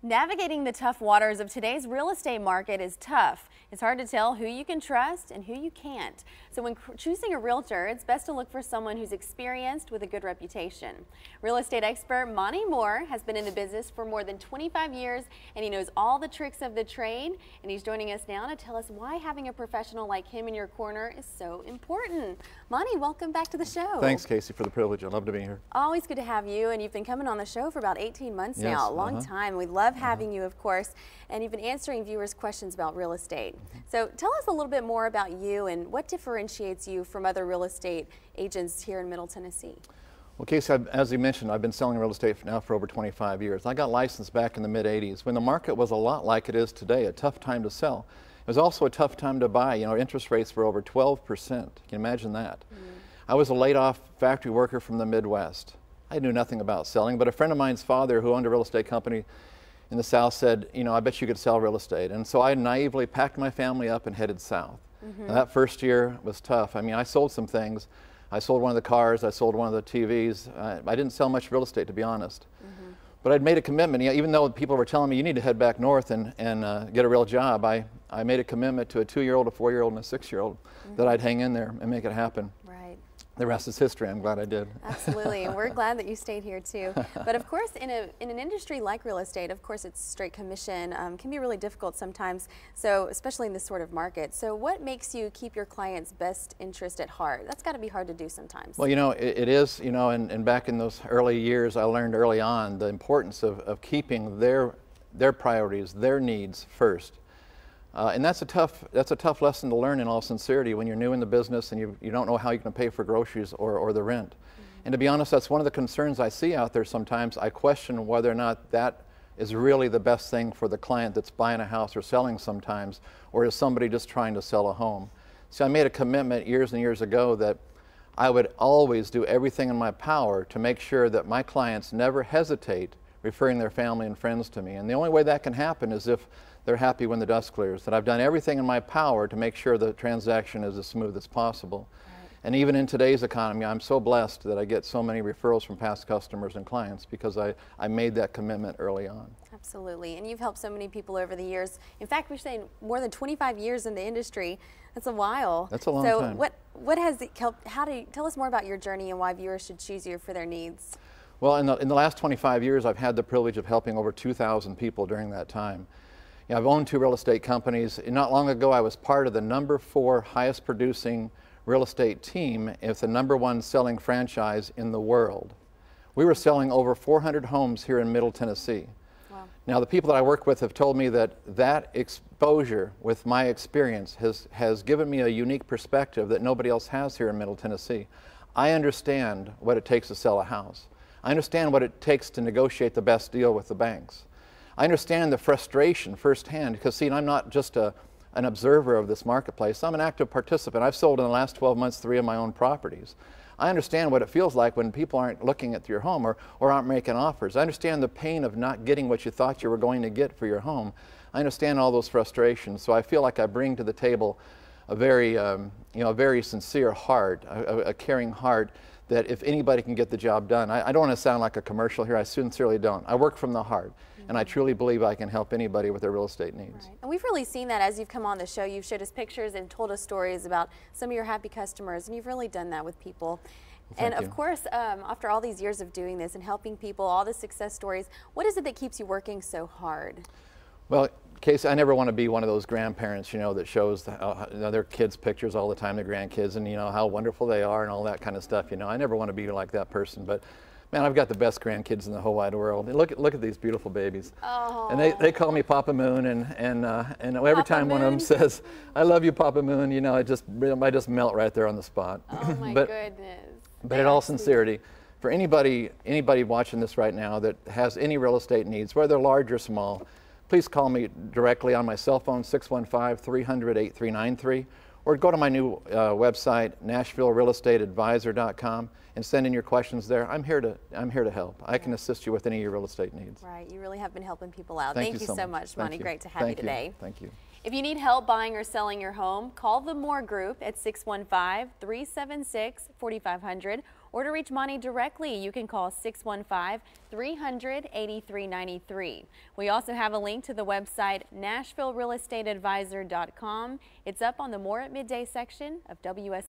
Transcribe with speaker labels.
Speaker 1: Navigating the tough waters of today's real estate market is tough. It's hard to tell who you can trust and who you can't. So when choosing a realtor, it's best to look for someone who's experienced with a good reputation. Real estate expert Mohr has been in the business for more than 25 years, and he knows all the tricks of the trade. And he's joining us now to tell us why having a professional like him in your corner is so important. Monty, welcome back to the show.
Speaker 2: Thanks, Casey, for the privilege. I love to be here.
Speaker 1: Always good to have you, and you've been coming on the show for about 18 months now, a long time. We love having you, of course, and you've been answering viewers' questions about real estate. So tell us a little bit more about you and what differentiates you from other real estate agents here in Middle Tennessee.
Speaker 2: Well, Casey, as you mentioned, I've been selling real estate now for over 25 years. I got licensed back in the mid-'80s when the market was a lot like it is today, a tough time to sell. It was also a tough time to buy. You know, interest rates were over 12%. Can you imagine that? I was a laid-off factory worker from the Midwest. I knew nothing about selling, but a friend of mine's father who owned a real estate company in the South said, you know, I bet you could sell real estate. And so I naively packed my family up and headed south. Now, that first year was tough. I mean, I sold some things. I sold one of the cars, I sold one of the TVs. I didn't sell much real estate, to be honest. But I'd made a commitment, even though people were telling me you need to head back north and get a real job. I made a commitment to a 2-year-old, a 4-year-old, and a 6-year-old that I'd hang in there and make it happen.
Speaker 1: Right.
Speaker 2: The rest is history. I'm glad I did.
Speaker 1: Absolutely, and we're glad that you stayed here too. But of course, in an industry like real estate, of course, it's straight commission can be really difficult sometimes. So, especially in this sort of market. So, what makes you keep your client's best interest at heart? That's got to be hard to do sometimes.
Speaker 2: Well, you know, it is. You know, and back in those early years, I learned early on the importance of keeping their priorities, their needs first. And that's a tough lesson to learn, in all sincerity, when you're new in the business and you don't know how you're going to pay for groceries or the rent. And to be honest, that's one of the concerns I see out there sometimes. I question whether or not that is really the best thing for the client that's buying a house or selling sometimes, or is somebody just trying to sell a home. See, I made a commitment years and years ago that I would always do everything in my power to make sure that my clients never hesitate referring their family and friends to me. And the only way that can happen is if they're happy when the dust clears, that I've done everything in my power to make sure the transaction is as smooth as possible. Right. And even in today's economy, I'm so blessed that I get so many referrals from past customers and clients because I made that commitment early on.
Speaker 1: Absolutely, and you've helped so many people over the years. In fact, we're saying more than 25 years in the industry. That's a while.
Speaker 2: That's a long time.
Speaker 1: So what has it helped? Tell us more about your journey and why viewers should choose you for their needs.
Speaker 2: Well, in the last 25 years, I've had the privilege of helping over 2,000 people during that time. You know, I've owned 2 real estate companies. Not long ago, I was part of the #4 highest producing real estate team with the #1 selling franchise in the world. We were selling over 400 homes here in Middle Tennessee.
Speaker 1: Wow.
Speaker 2: Now, the people that I work with have told me that exposure with my experience has given me a unique perspective that nobody else has here in Middle Tennessee. I understand what it takes to sell a house. I understand what it takes to negotiate the best deal with the banks. I understand the frustration firsthand because, see, I'm not just an observer of this marketplace. I'm an active participant. I've sold in the last 12 months 3 of my own properties. I understand what it feels like when people aren't looking at your home or aren't making offers. I understand the pain of not getting what you thought you were going to get for your home. I understand all those frustrations, so I feel like I bring to the table a very, a very sincere heart, a caring heart, that if anybody can get the job done. I don't want to sound like a commercial here, I sincerely don't. I work from the heart, and I truly believe I can help anybody with their real estate needs.
Speaker 1: Right. And we've really seen that as you've come on the show. You've showed us pictures and told us stories about some of your happy customers, and you've really done that with people.
Speaker 2: Well,
Speaker 1: and of course, after all these years of doing this and helping people, all the success stories, what is it that keeps you working so hard?
Speaker 2: Well, Casey, I never want to be one of those grandparents, you know, that shows their kids' pictures all the time, their grandkids, and, you know, how wonderful they are and all that kind of stuff. You know, I never want to be like that person. But, man, I've got the best grandkids in the whole wide world. And look at these beautiful babies.
Speaker 1: Oh.
Speaker 2: And they call me Papa Moon, and every time one of them says, "I love you, Papa Moon," you know, I just melt right there on the spot.
Speaker 1: Oh my goodness.
Speaker 2: But in all sincerity, for anybody watching this right now that has any real estate needs, whether large or small, please call me directly on my cell phone, 615-300-8393, or go to my new website, NashvilleRealestateAdvisor.com, and send in your questions there. I'm here to help. I can assist you with any of your real estate needs.
Speaker 1: Right, you really have been helping people out.
Speaker 2: Thank
Speaker 1: you so much, Monty. Great to have you
Speaker 2: Thank
Speaker 1: today.
Speaker 2: Thank you.
Speaker 1: If you need help buying or selling your home, call the Mohr Group at 615-376-4500 Or to reach Monty directly, you can call 615-300-8393. We also have a link to the website NashvilleRealEstateAdvisor.com. It's up on the More at Midday section of WS.